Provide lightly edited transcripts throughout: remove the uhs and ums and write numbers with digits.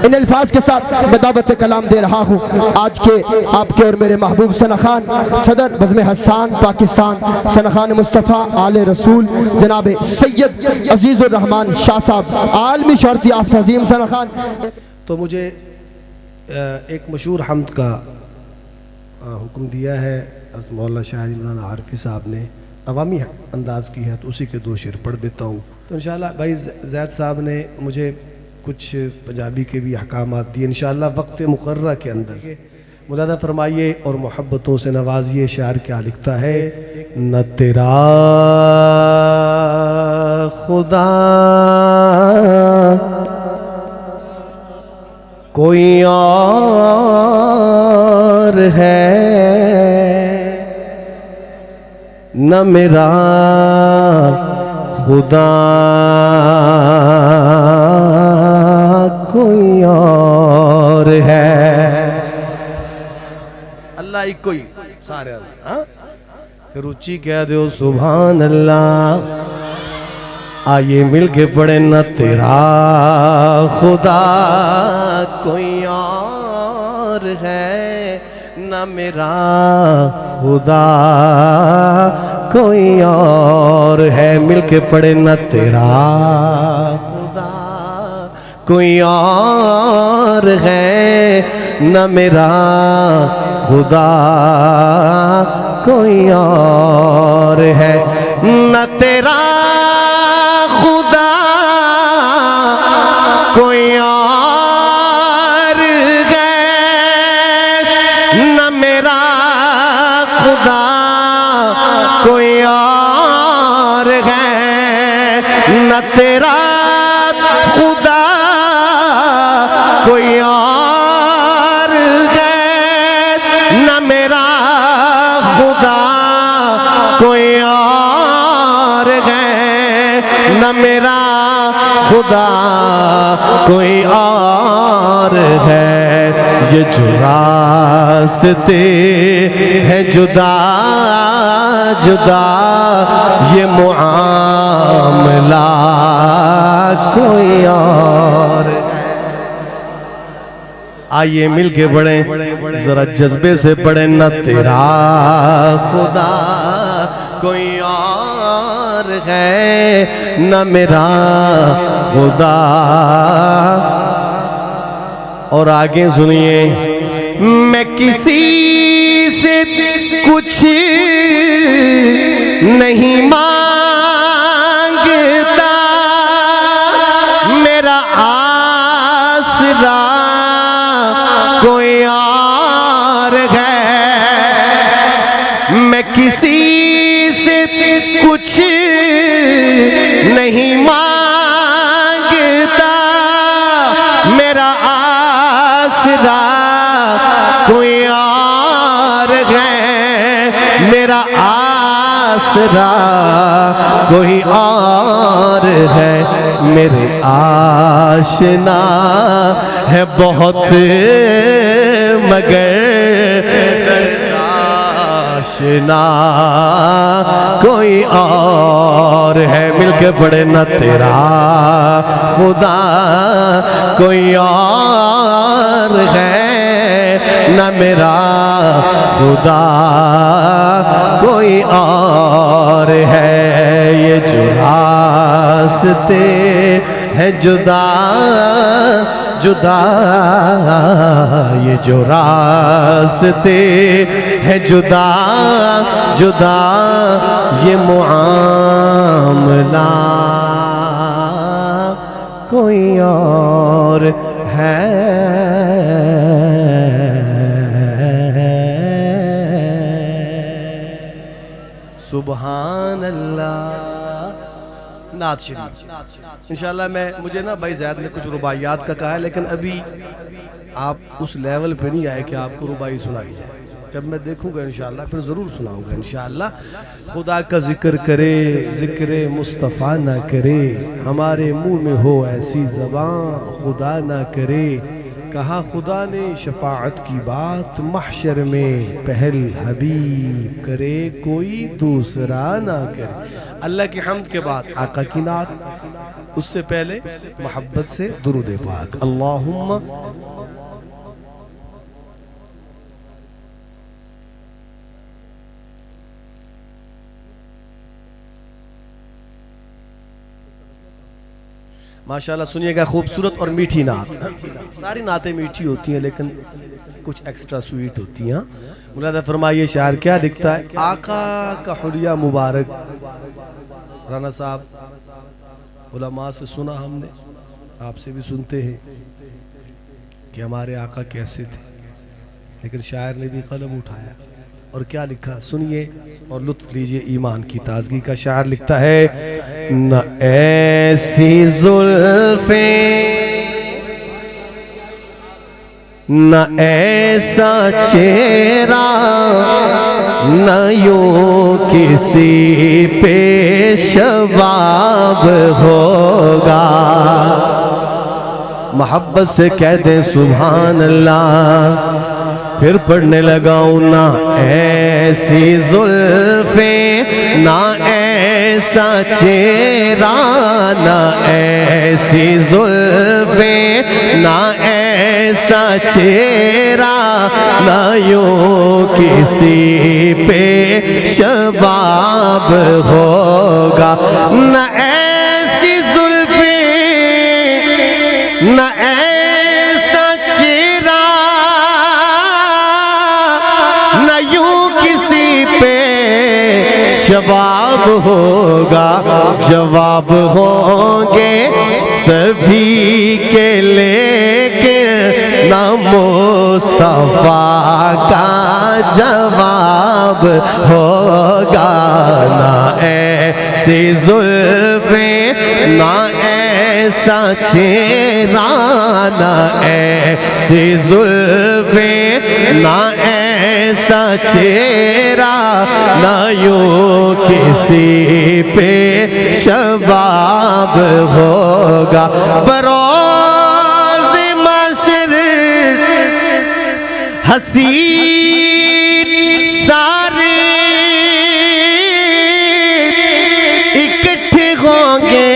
ان الفاظ کے ساتھ میں دعوت کلام دے رہا ہوں آج کے آپ کے اور میرے محبوب ثنا خان صدر بزم حسان پاکستان، ثنا خان مصطفیٰ آل رسول جناب سید عزیز الرحمن شاہ صاحب، عالمی شہرت یافتہ عظیم ثنا خان۔ تو مجھے ایک مشہور حمد کا حکم دیا ہے مولانا شاہ علی عارفی صاحب نے، عوامی انداز کی ہے، تو اسی کے دو شعر پڑھ دیتا ہوں۔ تو انشاءاللہ بھائی زید صاحب نے مجھے کچھ پنجابی کے بھی احکامات دیے، انشاءاللہ وقت مقررہ کے اندر ملاحظہ فرمائیے اور محبتوں سے نوازیے۔ شاعر کیا لکھتا ہے؟ نہ تیرا خدا کوئی اور ہے، نہ میرا خدا کوئی اور ہے۔ اللہ ہی کوئی سارے ہاں پھر اچھی کہہ دیو سبحان اللہ۔ آئیے مل کے پڑھیں نہ تیرا خدا کوئی اور ہے، نہ میرا خدا کوئی اور ہے۔ مل کے پڑھیں نہ تیرا خدا کوئی اور ہے، نہ میرا خدا کوئی اور ہے۔ نہ تیرا خدا کوئی اور ہے، نہ میرا خدا کوئی اور ہے۔ نہ تیرا خدا کوئی اور ہے، نہ میرا خدا کوئی اور ہے، نہ میرا خدا کوئی اور ہے۔ یہ جو راستے ہیں جدا جدا، یہ معاملہ کوئی اور ہے۔ آئیے مل کے پڑھیں ذرا جذبے سے پڑھیں نہ تیرا خدا کوئی اور ہے، نہ میرا خدا۔ اور آگے سنیے میں کسی سے کچھ نہیں مانگتا، میرا آسرا کوئی اور ہے۔ میں کسی سے کچھ نہیں مانگتا، میرا آسرا کوئی اور ہے، میرا آسرا کوئی اور ہے۔ میرے آشنا ہے بہت مگر آشنا کوئی اور ہے۔ مل کے پڑھے نہ تیرا خدا کوئی اور ہے، نہ میرا خدا کوئی اور ہے۔ یہ جو راستے ہیں جدا جدا، یہ جو راستے ہیں جدا جدا، یہ معاملہ کوئی اور ہے۔ سبحان اللہ۔ نعت شریف انشاءاللہ مجھے نا بھائی زید نے کچھ رباعیات کا کہا ہے، لیکن ابھی آپ اس لیول پہ نہیں آئے کہ آپ کو رباعی سنائی جائے۔ جب میں دیکھوں گا انشاءاللہ پھر ضرور سناؤں گا انشاءاللہ۔ خدا کا ذکر کرے ذکر مصطفیٰ نہ کرے، ہمارے منہ میں ہو ایسی زبان خدا نہ کرے۔ کہا خدا نے شفاعت کی بات محشر میں، پہل حبیب کرے کوئی دوسرا نہ کرے۔ اللہ کی حمد کے بعد آقا کی نعت، اس سے پہلے محبت سے درود پاک. اللہم ماشاءاللہ. سنیے گا خوبصورت اور میٹھی نعت. ساری نعتیں میٹھی ہوتی ہیں لیکن کچھ ایکسٹرا سویٹ ہوتی ہیں. ملاحظہ فرمائیے شاعر کیا لکھتا ہے. آقا کا حلیہ مبارک. رانا صاحب علماء سے سنا ہم نے, آپ سے بھی سنتے ہیں کہ ہمارے آقا کیسے تھے, لیکن شاعر نے بھی قلم اٹھایا اور کیا لکھا سنیے اور لطف لیجئے ایمان کی تازگی کا. شاعر لکھتا ہے نہ ایسی زلفیں نہ ایسا چہرہ نہ یوں کسی پہ شباب ہوگا. محبت سے کہہ دیں سبحان اللہ. پھر پڑھنے لگاؤں نہ ایسی زلفیں نہ ایسا چہرہ نہ ایسی زلفیں نہ ایسا چہرہ نہ یوں کسی پہ شباب ہوگا. نہ ایسی زلفیں نہ ایسا چہرہ نہ یوں کسی پہ شباب ہوگا. جواب ہوں گے سبھی کے لیکن نہ مصطفیٰ کا جواب ہوگا. نہ ایسی زلفیں نہ ایسا چہرہ نہ ایسی زلفیں نہ ایسا چہرہ نہ یوں کسی پہ شباب ہوگا. بروز محشر حسین سارے اکٹھے ہوں گے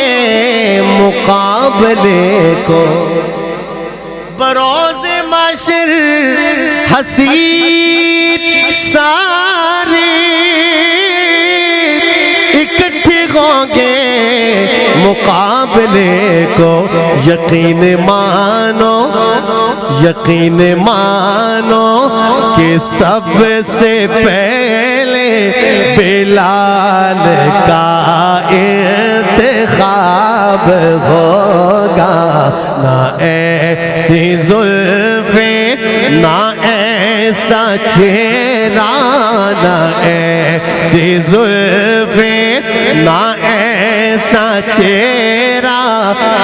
مقابلے کو. بروز محشر حسین سارے اکٹھے ہوں گے مقابلے کو. یقین مانو یقین مانو کہ سب سے پہلے بلال کا انتخاب ہوگا. نہ ایسی زلفیں نہ ایسا چہرہ نہ ایسی زلفیں نہ ایسا چہرہ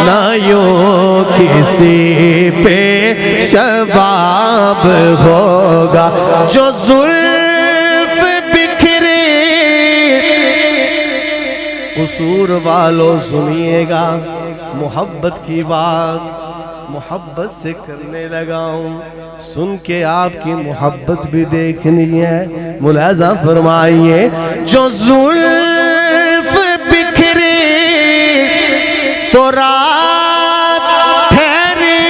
نہ یوں کسی پہ شباب ہوگا. جو زلف بکھرے قصور والوں سنیے گا محبت کی بات محبت سے کرنے لگاؤں. سن کے آپ کی محبت بھی دیکھنی ہے. ملاحظہ فرمائیے. جو زلف بکھرے تو رات ٹھہرے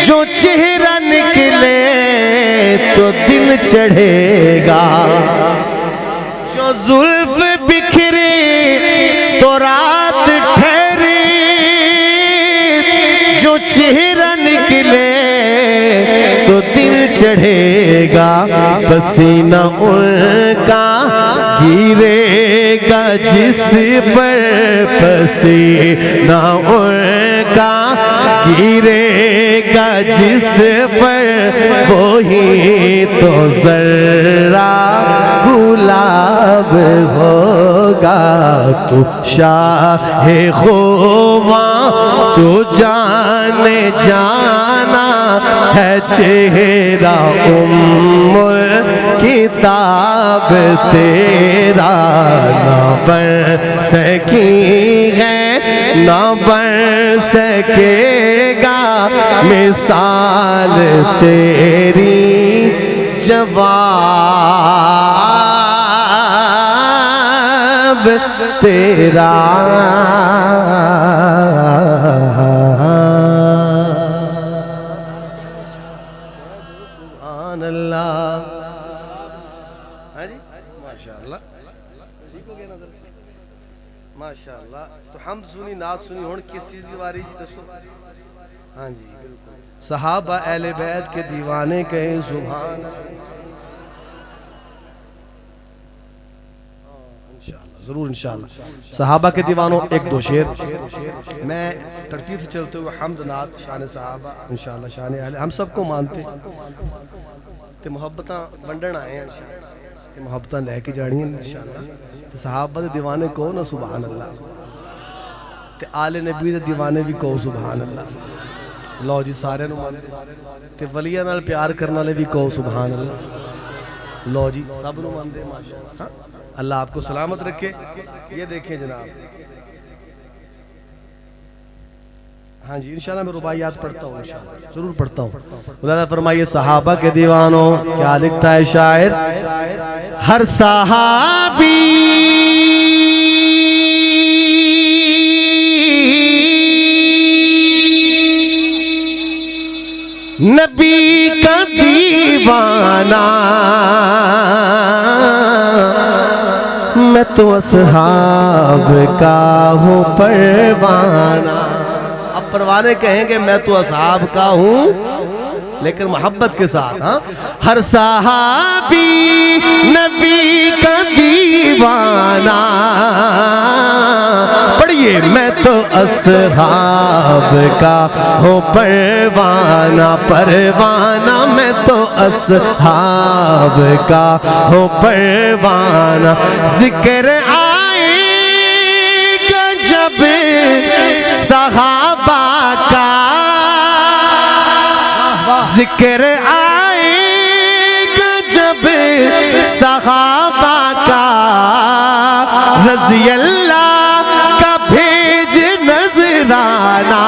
جو چہرہ نکلے تو دن چڑھے گا. جو زلف بکھرے تو رات ٹھہرے جو چہرہ نکلے تو دل چڑھے گا. پسینہ ان کا گرے گا جس پر پسینہ ان کا گرے گا جس پر وہی تو ذرہ گلاب ہوگا. تو شاہ خواں تو جانے جانا ہے چہرہ کتاب تیرا. نہ بن سکی ہے نہ بن سکے گا مثال تیری جواب تیرا سبحان اللہ. ہاں جی ماشاءاللہ ٹھیک ہو گیا نظر ماشاءاللہ. تو حمد سنی نعت سنی ہون کس چیز کی واری جی دسو. ہاں جی بالکل صحابہ اہل بیت کے دیوانے کہیں سبحان. ضرور انشاءاللہ صحابہ کے دیوانوں ایک دو شعر میں ترتیب سے چلتے ہوئے حمد نعت شان صحابہ انشاءاللہ شان اہل ہم سب کو مانتے تے محبتاں ونڈن آئے ہیں انشاءاللہ تے محبتاں لے کے جانی ہیں انشاءاللہ. تے صحابہ دے دیوانے کو نا سبحان اللہ تے آل نبی دے دیوانے بھی کو سبحان اللہ. لو جی سارے نو مانتے تے ولیاں نال پیار کرنے والے بھی کو سبحان اللہ. لو جی سب نو مانتے ماشاءاللہ. اللہ آپ کو سلامت رکھے. یہ دیکھیں جناب ہاں جی انشاءاللہ میں رباعیات پڑھتا ہوں انشاءاللہ ضرور پڑھتا ہوں. اللہ فرمائیے صحابہ کے دیوانوں کیا لکھتا ہے شاعر. ہر صحابی نبی کا دیوانہ میں تو اصحاب کا ہوں پروانہ. اب پروانے کہیں گے میں تو اصحاب کا ہوں لیکن محبت کے ساتھ. ہاں ہر صحابی نبی کا دیوانہ پڑھیے میں تو اصحاب کا ہوں پروانہ پروانہ میں تو اصحاب کا ہوں پروانہ. ذکر آئے گا جب صحابہ کا ذکر آئے گا جب صحابہ کا رضی اللہ کا بھیج نذرانہ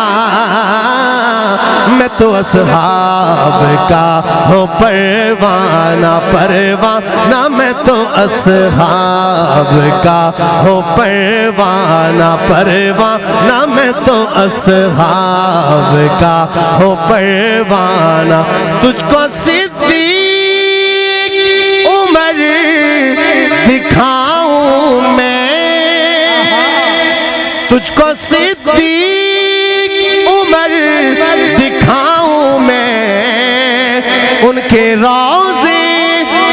میں تو اصحاب کا ہوں پروانہ پروانہ میں تو اصحاب کا ہوں پروانہ پروانہ میں تو اصحاب کا ہوں پروانہ. تجھ کو صدیق عمر دکھاؤں میں تجھ کو صدیق عمر دکھاؤں میں ان کے روضے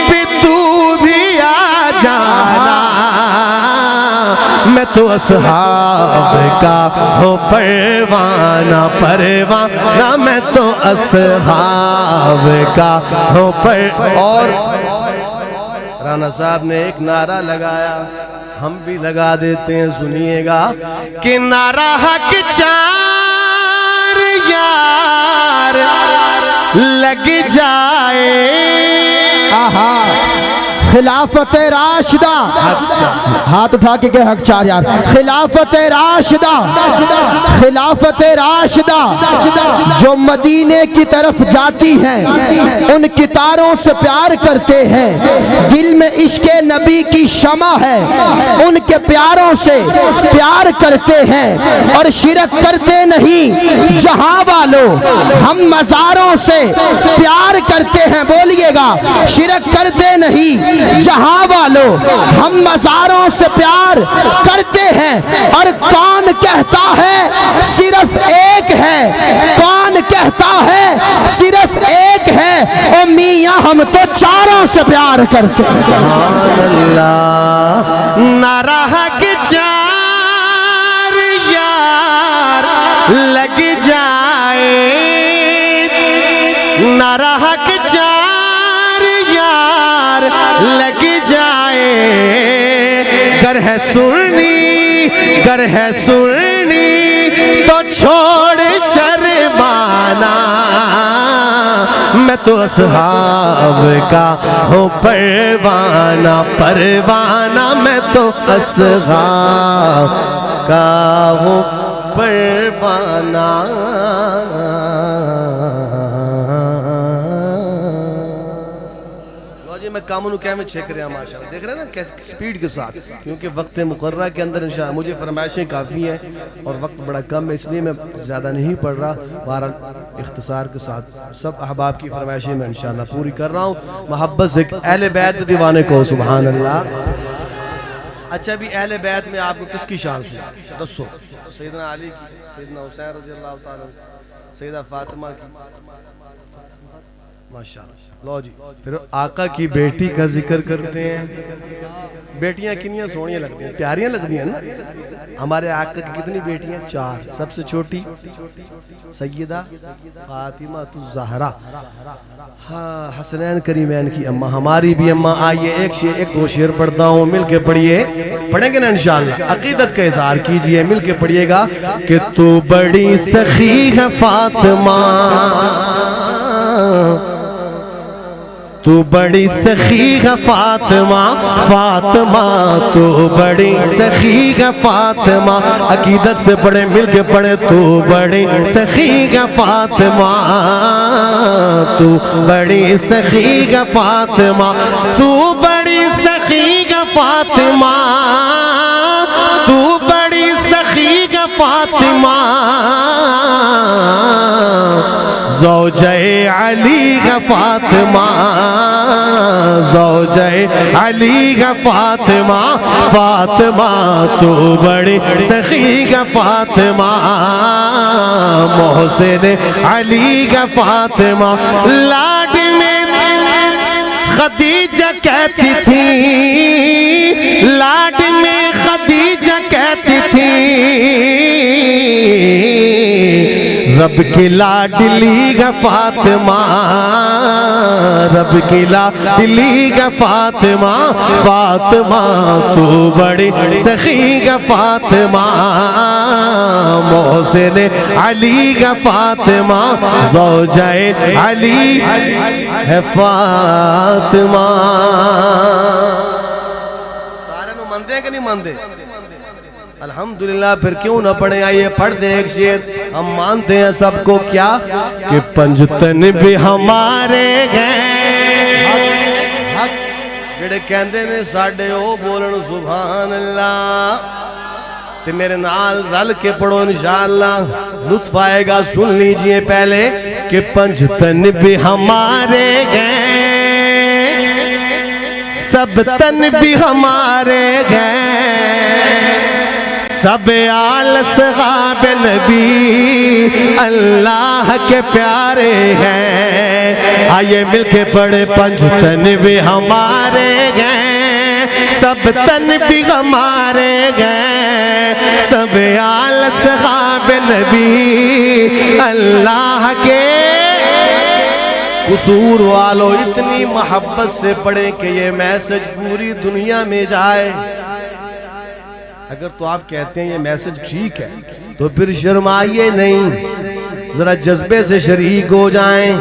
پہ تو بھی آ جانا میں تو اصحاب کا ہوں پروانہ پروانہ میں تو اصحاب کا ہوں اور رانا صاحب نے ایک نعرہ لگایا ہم بھی لگا دیتے ہیں سنیے گا کہ نعرہ حق چار یار لگ جائے. آہا خلافت راشدہ ہاتھ اٹھا کے کہ حق چار یار. خلافت راشدہ خلافت راشدہ جو مدینے کی طرف جاتی ہیں ان کتاروں سے پیار کرتے ہیں. دل میں عشق نبی کی شمع ہے ان کے پیاروں سے پیار کرتے ہیں اور شرک کرتے نہیں. جہاں والوں ہم مزاروں سے پیار کرتے ہیں. بولیے گا شرک کرتے نہیں. جہاں والوں ہم مزاروں سے پیار کرتے ہیں. اور کون کہتا ہے صرف ایک ہے کون کہتا ہے صرف ایک ہے او میاں ہم تو چاروں سے پیار کرتے ہیں. سبحان اللہ. نعرہ حق چار یار لگ جائے نعرہ حق چار یار لگ جائے. گر ہے سرنی تو چھوڑ شرمانا میں تو اصحاب کا ہوں پروانہ پروانہ میں تو اصحاب کا ہوں پروانہ. میں کاموں کیا میں چھیک رہے ہیں ماشاءاللہ، دیکھ رہے ہیں نا کیسے سپیڈ کے ساتھ، کیونکہ وقت مقررہ کے اندر انشاءاللہ مجھے فرمائشیں کافی ہیں اور وقت بڑا کم ہے، اس لیے میں زیادہ نہیں پڑھ رہا، بہرحال اختصار کے ساتھ سب احباب کی فرمائشیں میں انشاءاللہ پوری کر رہا ہوں، محبت سے اہل بیت دیوانے کو سبحان اللہ۔ اچھا بھی اہل بیت میں آپ کو کس کی شان سنی؟ دسو، سیدنا علی کی، سیدنا حسین رضی اللہ تعالیٰ، سیدہ فاطمہ کی، ماشاءاللہ۔ لو جی پھر آقا کی بیٹی کا ذکر کرتے ہیں، بیٹیاں کنیاں سونیاں لگتی ہیں، پیاریاں لگتی ہیں نا، ہمارے آقا کی کتنی بیٹیاں؟ 4، سب سے چھوٹی سیدہ فاطمہ الزہرا، ہاں حسنین کریمین کی اماں، ہماری بھی اماں۔ آئیے ایک دو شعر پڑھتا ہوں، مل کے پڑھیے، پڑھیں گے نا انشاءاللہ، عقیدت کا اظہار کیجئے، مل کے پڑھیے گا کہ تو بڑی سخی ہے فاطمہ، تو بڑی سخی ہے فاطمہ، فاطمہ تو بڑی سخی ہے فاطمہ، عقیدت سے پڑھیں، مل کے پڑھیں، تو بڑی سخی ہے فاطمہ، تو بڑی سخی ہے فاطمہ، تو بڑی سخی ہے فاطمہ، تو بڑی سخی ہے فاطمہ، زوجہ علی کا فاطمہ، زوجہ علی کا فاطمہ، فاطمہ تو بڑی سخی کا فاطمہ، محسن علی کا فاطمہ، لاڈ میں خدیجہ کہتی تھی، لاڈ میں خدیجہ کہتی تھی، رب کی لاڈلی کا فاطمہ، رب کی لاڈلی کا فاطمہ، فاطمہ تو بڑی سخی کا فاطمہ، محسن علی کا فاطمہ، زوجہ علی ہے فاطمہ۔ سارے نو مندے کہ نہیں مندے؟ الحمدللہ پھر کیوں نہ پڑھیں، آئیے پڑھ دیں ایک شعر، ہم مانتے ہیں سب کو کیا کہ پنجتن بھی ہمارے ہیں، جڑے کہندے نے ساڑھے او بولن سبحان اللہ، تے میرے نال رل کے پڑھو انشاءاللہ، لطف آئے گا، سن لیجئے پہلے کہ پنجتن بھی ہمارے ہیں، سب تن بھی ہمارے ہیں، سب آل صحاب نبی اللہ کے پیارے ہیں، آئیے مل کے پڑھے پنجتن بھی ہمارے ہیں، سب تن بھی ہمارے ہیں، سب آل صحاب نبی اللہ کے، قصور والو اتنی محبت سے پڑھیں کہ یہ میسج پوری دنیا میں جائے۔ اگر تو آپ کہتے ہیں یہ میسج ٹھیک ہے تو پھر شرمائیے نہیں، ذرا جذبے سے شریک ہو جائیں،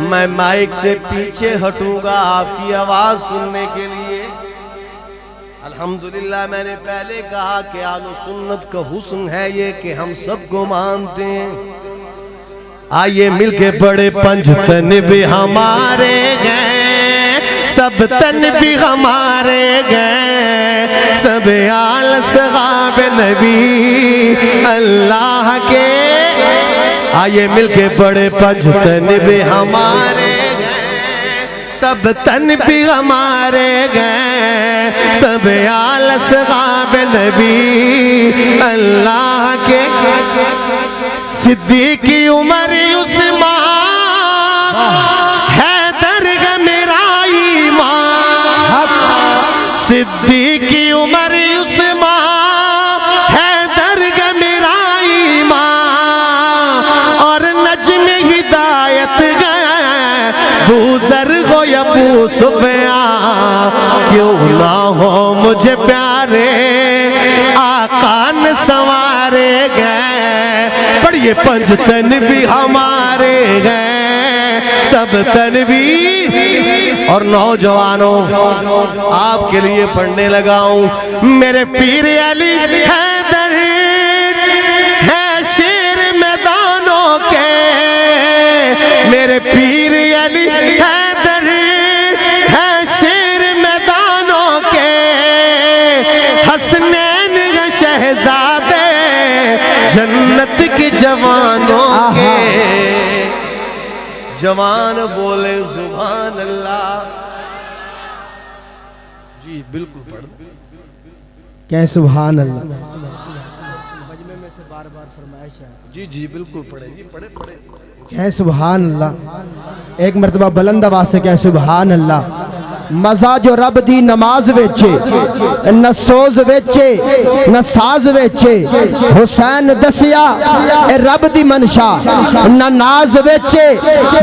میں مائک سے پیچھے ہٹوں گا آپ کی آواز سننے کے لیے۔ الحمدللہ میں نے پہلے کہا کہ اہل سنت کا حسن ہے یہ کہ ہم سب کو مانتے ہیں، آئیے مل کے پڑھے پنجتن بھی ہمارے ہیں، سب تن بھی ہمارے ہیں، سب آل صحاب نبی اللہ کے، آئیے مل کے پڑھے پنجتن بھی ہمارے ہیں، سب تن بھی ہمارے ہیں، سب آل صحاب نبی اللہ کے، صدیق عمر عثمان حیدر ہے میرا ایمان، صدیق عمر عثمان حیدر ہے میرا ایمان، اور نجم ہدایت ہے بوذر ہو یا ابو سفیان، کیوں نہ ہو مجھے پیارے آقا نے سنوارے گئے، پڑھیے پنجتن بھی ہمارے ہیں، سب تن بھی، اور نوجوانوں آپ کے لیے پڑھنے لگا ہوں، میرے پیر علی حیدر ہے شیر میدانوں کے، میرے پیر علی حیدر ہے شیر جنت کے جوانوں کے جوان بولے سبحان اللہ جی بالکل پڑھ کہ سبحان اللہ جی جی بالکل پڑھے جی پڑھے پڑھے کہ سبحان اللہ ایک مرتبہ بلند آواز سے کہ سبحان اللہ مزہ جو رب دی نماز ویچے نہ سوز ویچے نہ ساز ویچے حسین دسیا اے رب دی منشا نہ ناز ویچے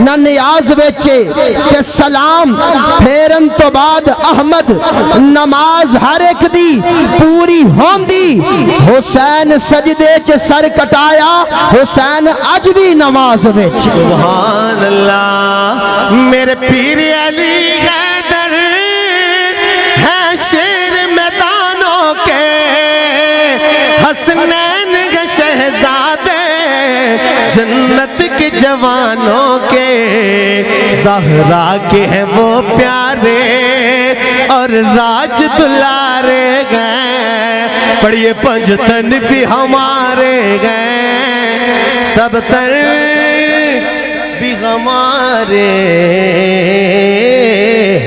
نہ نیاز ویچے کہ سلام پھیرن تو بعد احمد نماز ہر ایک دی پوری ہوندی حسین سجدے چ سر کٹایا حسین اج بھی نماز ویچے سبحان اللہ میرے پیر علی حیدر ہے شیر میدانوں کے حسنین کے شہزادے جنت کے جوانوں کے زہرا کے ہیں وہ پیارے اور راج دلارے گئے پڑھیے پنجتن بھی ہمارے گئے سب تر بھی ہمارے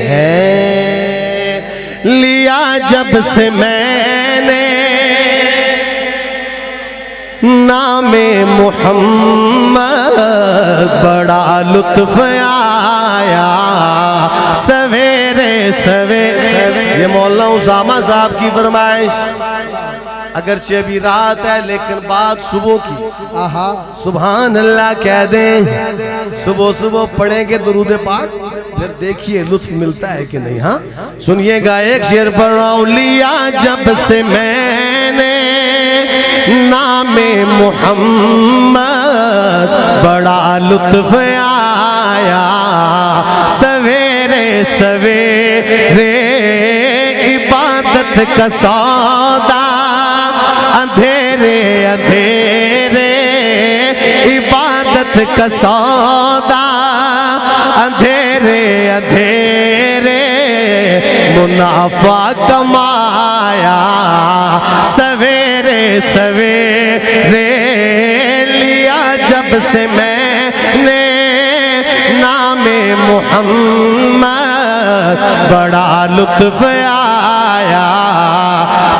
ہیں لیا جب سے میں نے نام محمد بڑا لطف آیا سویرے سویرے یہ مولانا اسامہ صاحب کی فرمائش اگرچہ ابھی رات ہے لیکن بات صبح کی سبحان اللہ کہہ دیں صبح صبح پڑھیں گے درود پاک پھر دیکھیے لطف ملتا ہے کہ نہیں ہاں سنیے گا ایک شعر پڑھ رہا ہوں لیا جب سے میں نے نام محمد بڑا لطف آیا سویرے سویرے عبادت کا سودا اندھیرے اندھیرے عبادت کا سودا اندھیرے اندھیرے منافع کمایا سویرے سویرے لیا جب سے میں نے نام محمد بڑا لطف آیا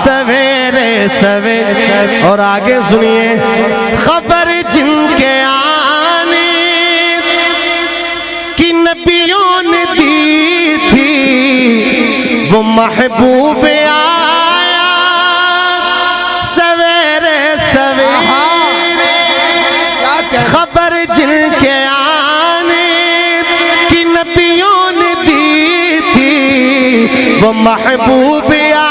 سویرے سویرے اور آگے سنیے خبر جن کے آنے کی نبیوں نے دی تھی وہ محبوب آیا سویرے سویرے خبر جن کے آنے کی نبیوں نے دی تھی وہ محبوب آیا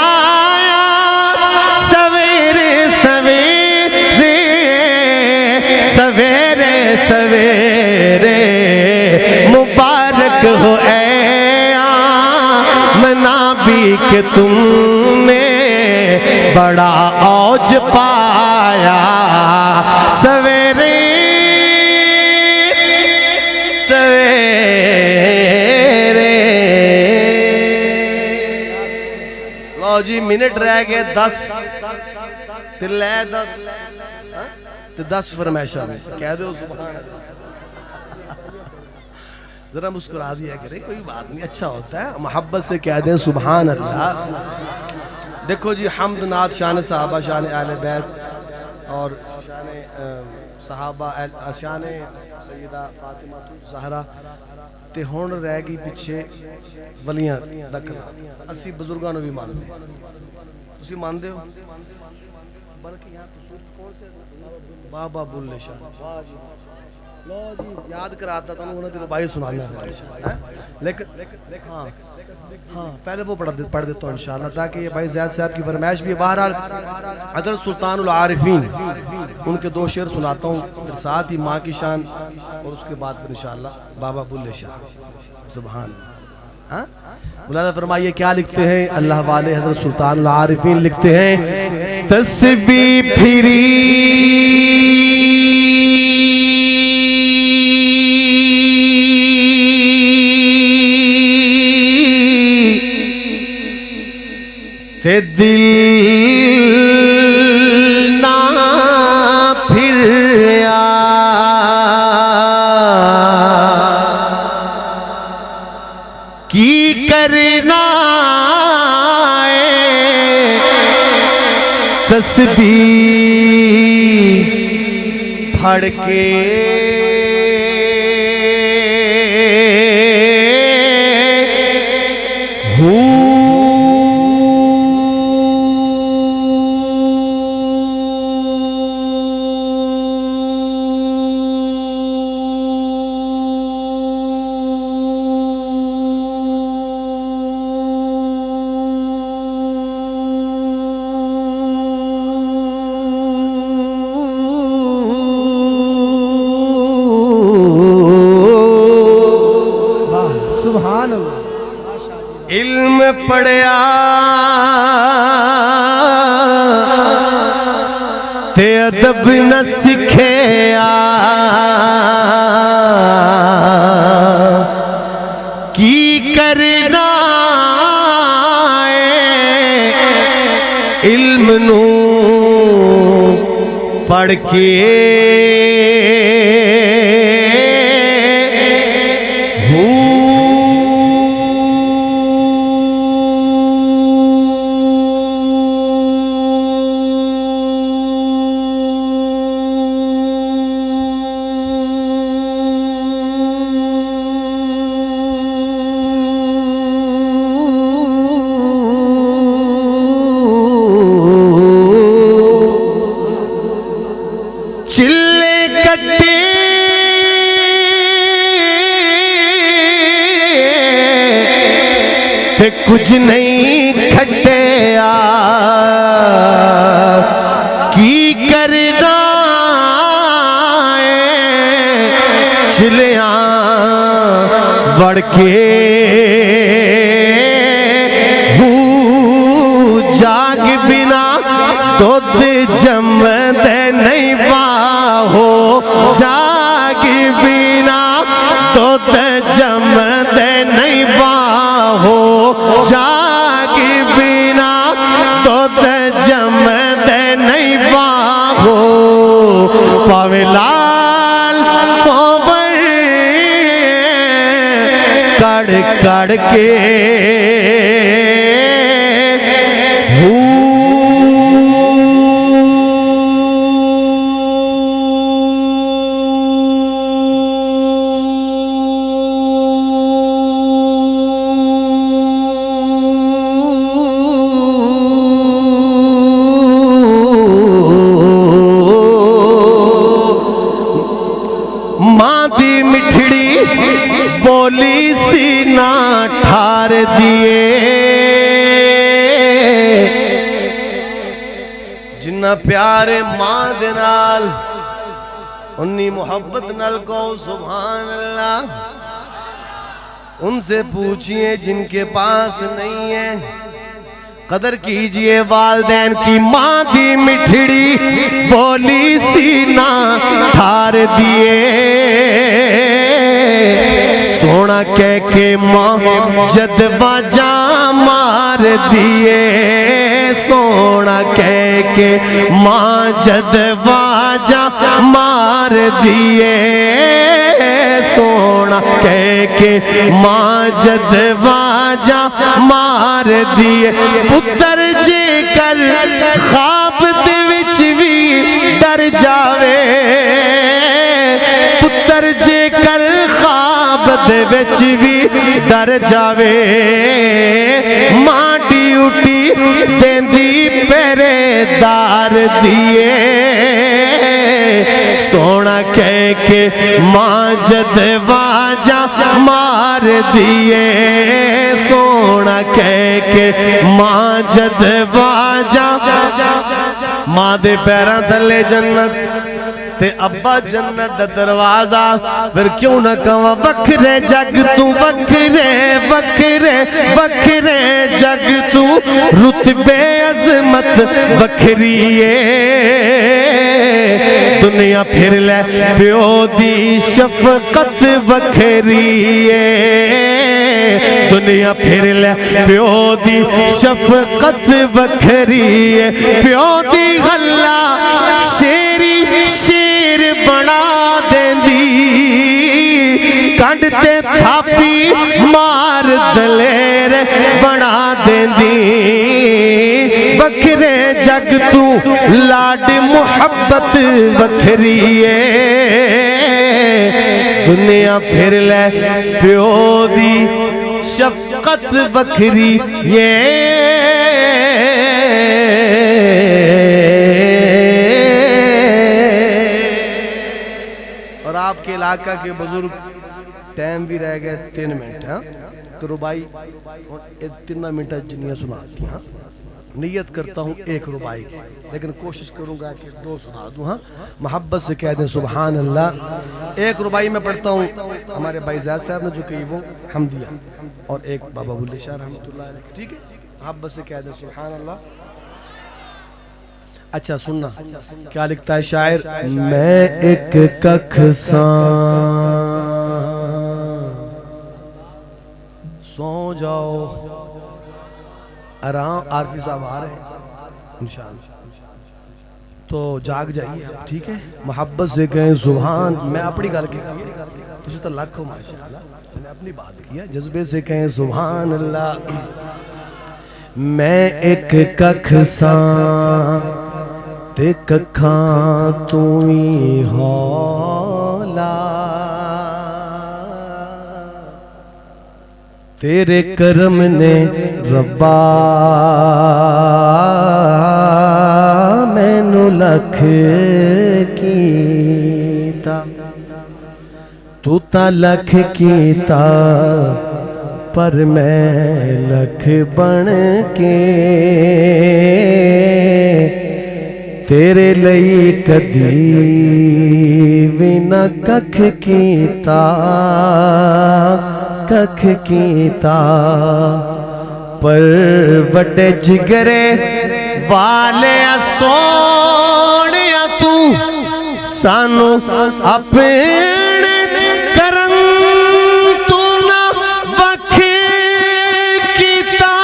سویرے سویرے مبارک ہو اے آمنہ بھی کہ تم نے بڑا اوج پایا سویرے سویرے لو جی منٹ رہ گئے 10 تلے 10 تو 10 فرمائشہ میں کہہ دو سبحان ذرا مسکرا دیا کرے کوئی بات نہیں اچھا ہوتا ہے محبت سے کہہ دیں سبحان اللہ دیکھو جی حمد نعت شان صحابہ شان اہل بیت اور شان صحابہ شان سیدہ فاطمہ زہرا تے ہون رہ گئی پیچھے ولیاں دکھنا اسی بزرگاں نو بھی مان دے تسی مان دے ہو بلکہ یہاں تصورت کون سے بابا بلے شاہ یاد کراتا تھا انہوں نے ربائی سنانا ہے لیکن ہاں پہلے وہ پڑھ دیتا ہوں انشاءاللہ تاکہ یہ بھائی زیاد صاحب کی فرمائش بھی بہرحال حضرت سلطان العارفین ان کے 2 شعر سناتا ہوں پھر ساتھ ہی ماں کی شان اور اس کے بعد پھر انشاءاللہ بابا بلے شاہ سبحان مولانا فرمائیے کیا لکھتے ہیں اللہ والے حضرت سلطان العارفین لکھتے ہیں تسبیح پھری تے دل نہ تسبیح پڑھ کے سبحان اللہ علم پڑھیا تے ادب نہ سکھیا کی کرنا ہے علم نو پڑھ کے چلے کٹے تے کچھ نہیں کھٹیا کی کرنا ہے چلیاں بڑھ کے جاگ بنا دودھ جم دے نہیں باہو جاگ بنا دودھ جم دے نہیں باہو جاگ بنا دودھ جم دے نہیں باہو پاوے لال پاور کڑ کڑ کے ماں دی مٹھڑی بولی سینہ ٹھار دیے جنہ پیار ماں دے نال انی محبت نال کو سبحان اللہ ان سے پوچھئے جن کے پاس نہیں ہے قدر کیجئے والدین کی ماں دی مٹھڑی بولی سینہ ٹھار دیے سونا کہہ کے ماں جدوا جا مار دیے سونا کہہ کے ماں جدوا جا مار دیے سونا کہہ کے ماں جدوا جا مار دیے پتر جے کر خواب دے وچ وی ڈر جاوے پتر جے کر خواب دے وچ وی ڈر جاوے ماں ڈیوٹی دیندی پہرے دار دیے سونا کہہ کے ماں جدوا جا مار دیے سونا کہہ کے ماں جدوا جا ماں دے پیراں تھلے جنت تے ابا جنت دا دروازہ پھر کیوں نہ کہواں وکھرے جگ تو وکھرے وکھرے وکھرے جگ تو رتبے عظمت وکھریے دنیا پھر لے پیو دی شفقت وکھریے دنیا پھر لے پیو دی شفقت وکھریے پیو دی غلہ شیری شیر بنا دیندی کنڈ تے تھاپی مار دلیر بنا دیندی وکھرے جگ تو لاڈ محبت وکھری ہے دنیا پھر لے پیو دی شفقت وکھری ہے اور آپ کے علاقہ کے بزرگ ٹائم بھی رہ گئے 3 منٹ ہاں تو ربائی 3 منٹ جنیاں سناتی ہاں نیت کرتا ہوں 1 ربائی کی لیکن کوشش کروں گا کہ 2 سنا دوں ہاں محبت سے کہہ دیں سبحان اللہ 1 ربائی میں پڑھتا ہوں ہمارے بھائی زید صاحب نے جو کہی وہ حمدیہ اور 1 بابا بلے شاہ رحمۃ اللہ علیہ ٹھیک ہے محبت سے کہہ دیں سبحان اللہ اچھا سننا کیا لکھتا ہے شاعر میں ایک ککھ سو جاؤ آرام عارفی صاحب آ رہے ہیں انشاءاللہ تو جاگ جائیے ٹھیک ہے محبت سے کہیں سبحان میں اپنی گل کی تجھے تو لاکھ ہو ماشاءاللہ میں نے اپنی بات کیا جذبے سے کہیں سبحان اللہ میں ایک ککھ ساں تے ککھاں تو ہی ہولا تیرے کرم نے ربا مینوں لکھ کیتا تو تا لکھ کیتا پر میں لکھ بن کے تیرے لئی کدی بھی نہ ککھ کیتا ککھ کیتا پر وڈے جگرے والے سونیا تو سانو اپنے کرم تو نہ وکھ کیتا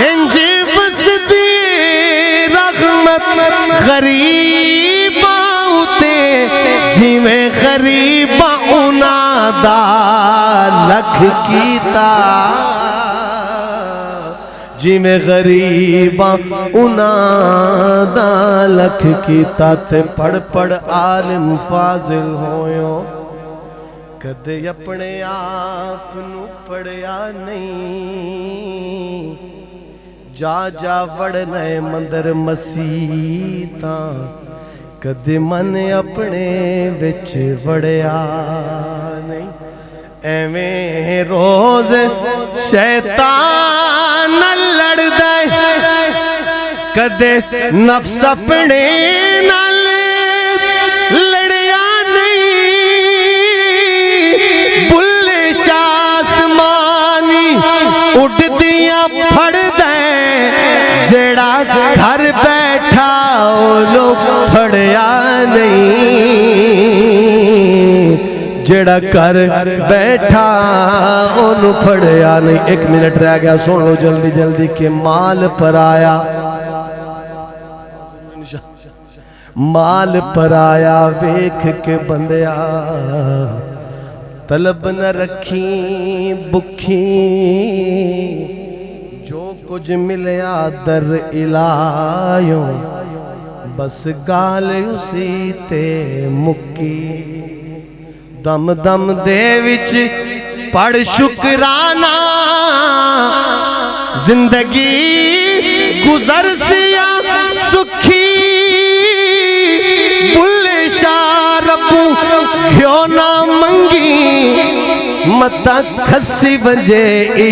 انج وسدی رحمت غریباں اُتے جویں غریباں انہاں دا لکھ کیتا جویں غریباں انہاں دا لکھ کیتا تے پڑھ پڑھ عالم فاضل ہویو کدے اپنے آپ نو پڑھیا نہیں جا جا وڑنا مندر مسیتاں کدے من اپنے وچ وڑیا نہیں ایویں روز شیطان لڑ دے کدے نفس اپنے نال لڑیا نہیں بلے شاہ آسمانی اڑدیاں پھڑ دے جڑا گھر بیٹھا او لوگ پھڑیا نہیں جڑا کر بیٹھا انہوں پھڑیا نہیں 1 منٹ رہ گیا سن لو جلدی جلدی کہ مال پر آیا مال پر آیا ویکھ کے بندیا طلب نہ رکھی بکھی جو کچھ ملیا در الہیوں بس گال اسی تے مکی دم دم دے وچ پڑھ شکرانہ زندگی گزر سیا سکھی بلے شاہ ربو کیوں نہ منگی متا کھسی ونجے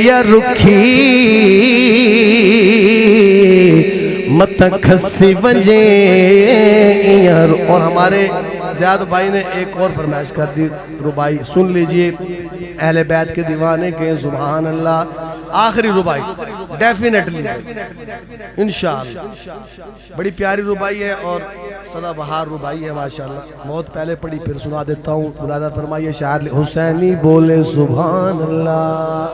یا رکھی متا کھسی ونجے یا اور ہمارے زیاد بھائی نے ایک اور فرمائش کر دی ربائی سن لیجئے اہل بیت کے دیوانے کے سبحان اللہ آخری ربائی ڈیفینیٹلی انشاءاللہ بڑی پیاری ربائی ہے اور صدا بہار ربائی ہے ماشاءاللہ بہت پہلے پڑھی پھر سنا دیتا ہوں ملادہ فرمائیے شاعر حسینی بولے سبحان اللہ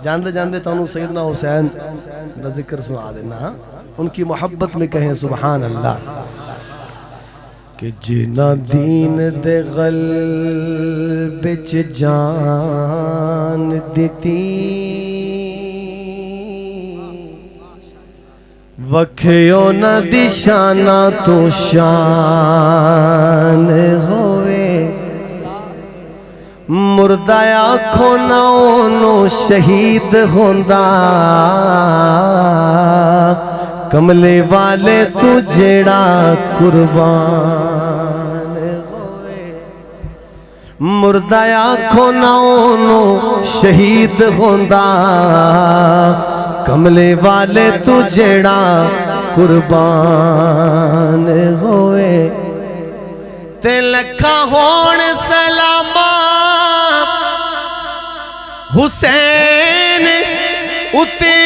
جاندے جاندے تو انہوں سیدنا حسین دا ذکر سنا دینا ان کی محبت میں کہیں سبحان اللہ کہ جنا دین دے غلب چ جان دیتی وکھیو نہ دی شانہ تو شان ہوئے مردہ آنکھوں نہ اونوں شہید ہوندہ کملے والے تو جیڑا قربان ہوئے مردہ آنکھوں نہ اونوں شہید ہوندہ کملے والے تو جیڑا قربان ہوئے تے لکھا ہون سلامہ حسین اتے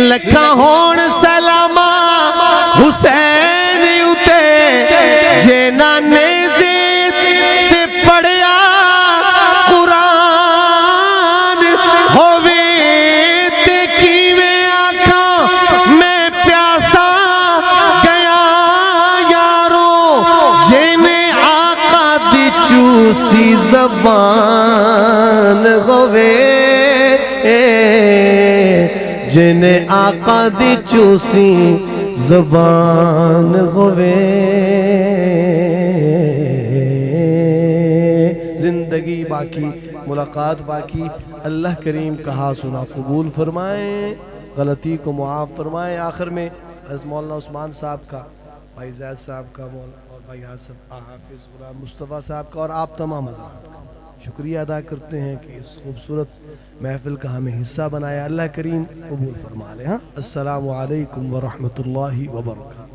لکھا ہون سلامہ حسین اتے جینا نیزی تے پڑھیا قرآن ہووے تے کیویں آنکھاں میں پیاسا گیا یارو جینے آقا دی چوسی زبان ہووے جنہیں آقا دی چوسی زبان ہوئے زندگی باقی ملاقات باقی اللہ کریم کہا سنا قبول فرمائیں غلطی کو معاف فرمائیں آخر میں حضرت مولانا عثمان صاحب کا بھائی زید صاحب کا اور بھائی حافظ غلام مصطفیٰ صاحب کا اور آپ تمام حضرات شکریہ ادا کرتے ہیں کہ اس خوبصورت محفل کا ہمیں حصہ بنایا اللہ کریم قبول فرما لے. السلام علیکم ورحمۃ اللہ وبرکاتہ.